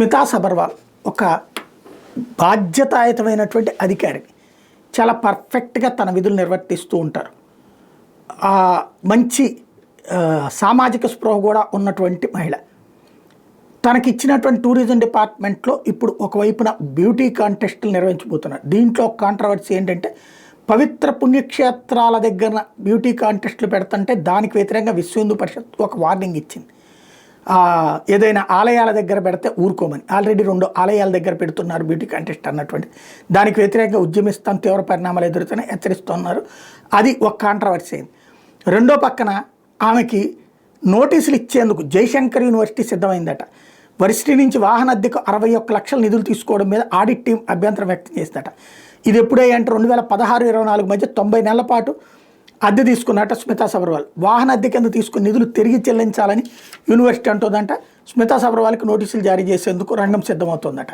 స్మితా సబర్వాల్ ఒక బాధ్యతాయుతమైనటువంటి అధికారి, చాలా పర్ఫెక్ట్గా తన విధులు నిర్వర్తిస్తూ ఉంటారు. మంచి సామాజిక స్పృహ కూడా ఉన్నటువంటి మహిళ. తనకిచ్చినటువంటి టూరిజం డిపార్ట్మెంట్లో ఇప్పుడు ఒకవైపున బ్యూటీ కాంటెస్టులు నిర్వహించబోతున్నారు. దీంట్లో కాంట్రవర్సీ ఏంటంటే, పవిత్ర పుణ్యక్షేత్రాల దగ్గర బ్యూటీ కాంటెస్టులు పెడుతుంటే దానికి వ్యతిరేకంగా విశ్వ హిందూ పరిషత్ ఒక వార్నింగ్ ఇచ్చింది. ఏదైనా ఆలయాల దగ్గర పెడితే ఊరుకోమని. ఆల్రెడీ 2 ఆలయాల దగ్గర పెడుతున్నారు బ్యూటీ కాంటెస్ట్ అన్నటువంటి దానికి వ్యతిరేకంగా ఉద్యమిస్తాం, తీవ్ర పరిణామాలు ఎదురుతూనే హెచ్చరిస్తున్నారు. అది ఒక కాంట్రవర్సీ అయింది. రెండో పక్కన ఆమెకి నోటీసులు ఇచ్చేందుకు జయశంకర్ యూనివర్సిటీ సిద్ధమైందట. వర్సిటీ నుంచి వాహన అద్దెకు 61 లక్షల నిధులు తీసుకోవడం మీద ఆడిట్ టీం అభ్యంతరం వ్యక్తం చేసిందట. ఇది ఎప్పుడే అంటే 2016-24 మధ్య 90 నెలల పాటు అద్దె తీసుకున్నట్ట స్మితా సబర్వాల్. వాహన అద్దె కింద తీసుకున్న నిధులు తిరిగి చెల్లించాలని యూనివర్సిటీ అంటుందంట. స్మితా సబర్వాల్కి నోటీసులు జారీ చేసేందుకు రంగం సిద్ధమవుతుందట.